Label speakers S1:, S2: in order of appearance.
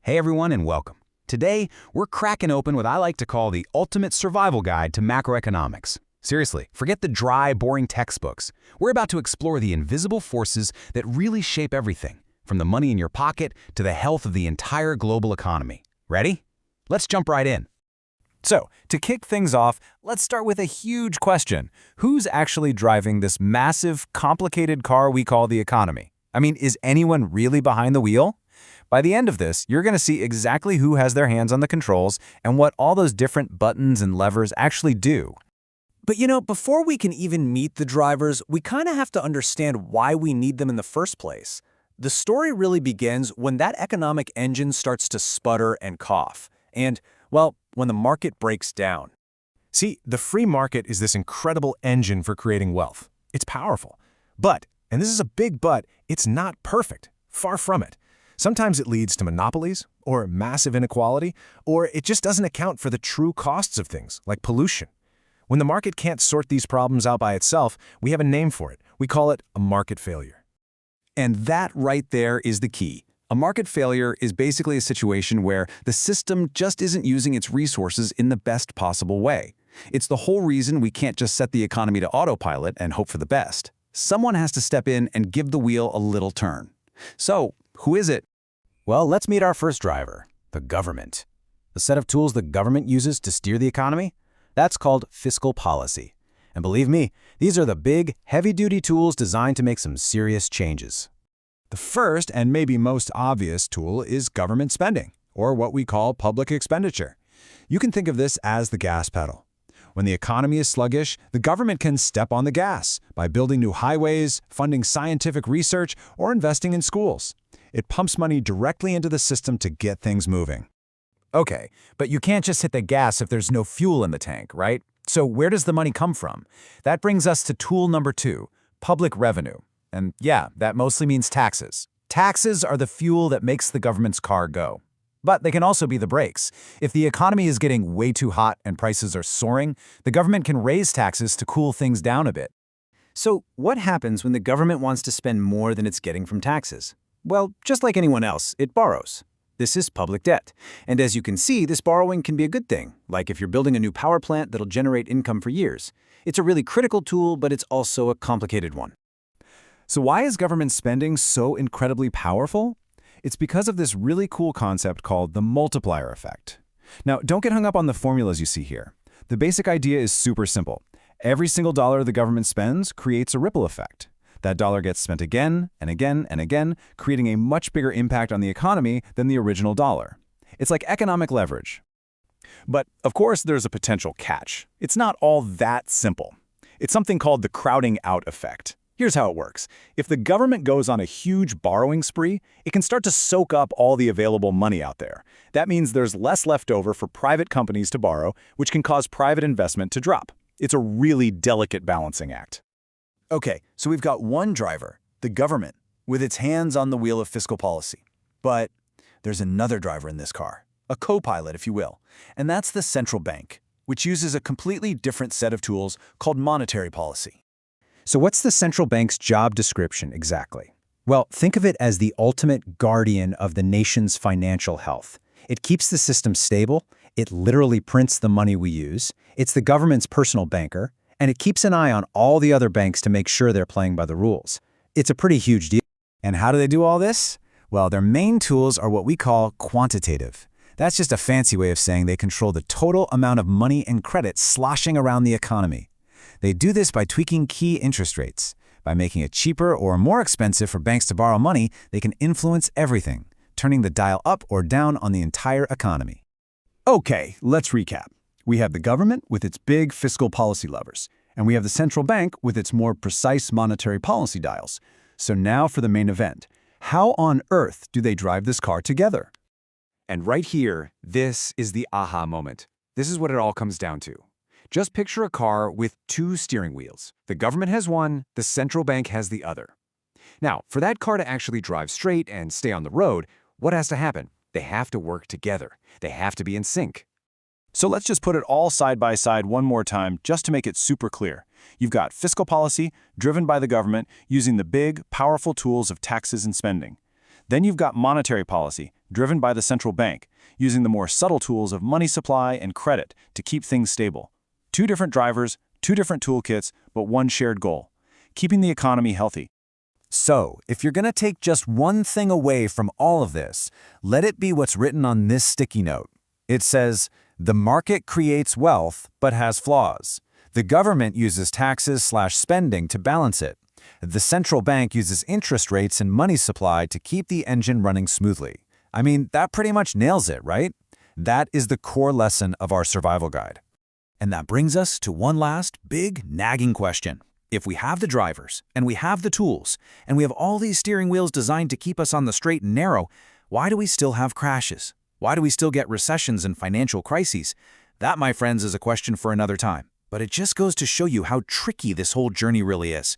S1: Hey everyone and welcome. Today, we're cracking open what I like to call the ultimate survival guide to macroeconomics. Seriously, forget the dry, boring textbooks. We're about to explore the invisible forces that really shape everything, from the money in your pocket to the health of the entire global economy. Ready? Let's jump right in.
S2: So, to kick things off, let's start with a huge question. Who's actually driving this massive, complicated car we call the economy? I mean, is anyone really behind the wheel? By the end of this, you're going to see exactly who has their hands on the controls and what all those different buttons and levers actually do.
S3: But before we can even meet the drivers, we kind of have to understand why we need them in the first place. The story really begins when that economic engine starts to sputter and cough. And, well, when the market breaks down.
S4: See, the free market is this incredible engine for creating wealth. It's powerful. But, and this is a big but, it's not perfect. Far from it. Sometimes it leads to monopolies, or massive inequality, or it just doesn't account for the true costs of things, like pollution. When the market can't sort these problems out by itself, we have a name for it. We call it a market failure.
S1: And that right there is the key. A market failure is basically a situation where the system just isn't using its resources in the best possible way. It's the whole reason we can't just set the economy to autopilot and hope for the best. Someone has to step in and give the wheel a little turn. So, who is it?
S2: Well, let's meet our first driver, the government. The set of tools the government uses to steer the economy? That's called fiscal policy. And believe me, these are the big, heavy-duty tools designed to make some serious changes.
S4: The first and maybe most obvious tool is government spending, or what we call public expenditure. You can think of this as the gas pedal. When the economy is sluggish, the government can step on the gas by building new highways, funding scientific research, or investing in schools. It pumps money directly into the system to get things moving.
S2: Okay, but you can't just hit the gas if there's no fuel in the tank, right? So where does the money come from? That brings us to tool number 2, public revenue. And yeah, that mostly means taxes. Taxes are the fuel that makes the government's car go. But they can also be the brakes. If the economy is getting way too hot and prices are soaring, the government can raise taxes to cool things down a bit. So what happens when the government wants to spend more than it's getting from taxes? Well, just like anyone else, it borrows. This is public debt. And as you can see, this borrowing can be a good thing, like if you're building a new power plant that'll generate income for years. It's a really critical tool, but it's also a complicated one.
S4: So why is government spending so incredibly powerful? It's because of this really cool concept called the multiplier effect. Now, don't get hung up on the formulas you see here. The basic idea is super simple. Every single dollar the government spends creates a ripple effect. That dollar gets spent again and again and again, creating a much bigger impact on the economy than the original dollar. It's like economic leverage. But, of course, there's a potential catch. It's not all that simple. It's something called the crowding out effect. Here's how it works. If the government goes on a huge borrowing spree, it can start to soak up all the available money out there. That means there's less left over for private companies to borrow, which can cause private investment to drop. It's a really delicate balancing act.
S3: Okay, so we've got one driver, the government, with its hands on the wheel of fiscal policy. But there's another driver in this car, a co-pilot, if you will, and that's the central bank, which uses a completely different set of tools called monetary policy.
S2: So what's the central bank's job description exactly? Well, think of it as the ultimate guardian of the nation's financial health. It keeps the system stable, it literally prints the money we use, it's the government's personal banker, and it keeps an eye on all the other banks to make sure they're playing by the rules. It's a pretty huge deal.
S4: And how do they do all this? Well, their main tools are what we call quantitative. That's just a fancy way of saying they control the total amount of money and credit sloshing around the economy. They do this by tweaking key interest rates. By making it cheaper or more expensive for banks to borrow money, they can influence everything, turning the dial up or down on the entire economy.
S5: Okay, let's recap. We have the government with its big fiscal policy levers, and we have the central bank with its more precise monetary policy dials. So now for the main event. How on earth do they drive this car together?
S6: And right here, this is the aha moment. This is what it all comes down to. Just picture a car with 2 steering wheels. The government has one, the central bank has the other. Now, for that car to actually drive straight and stay on the road, what has to happen? They have to work together. They have to be in sync.
S5: So let's just put it all side by side one more time just to make it super clear. You've got fiscal policy driven by the government using the big, powerful tools of taxes and spending.
S3: Then you've got monetary policy, driven by the central bank, using the more subtle tools of money supply and credit to keep things stable. Two different drivers, two different toolkits, but one shared goal: keeping the economy healthy.
S2: So, if you're going to take just one thing away from all of this, let it be what's written on this sticky note. It says, the market creates wealth, but has flaws. The government uses taxes/spending to balance it. The central bank uses interest rates and money supply to keep the engine running smoothly. I mean, that pretty much nails it, right? That is the core lesson of our survival guide. And that brings us to one last big nagging question. If we have the drivers, and we have the tools, and we have all these steering wheels designed to keep us on the straight and narrow, why do we still have crashes? Why do we still get recessions and financial crises? That, my friends, is a question for another time. But it just goes to show you how tricky this whole journey really is.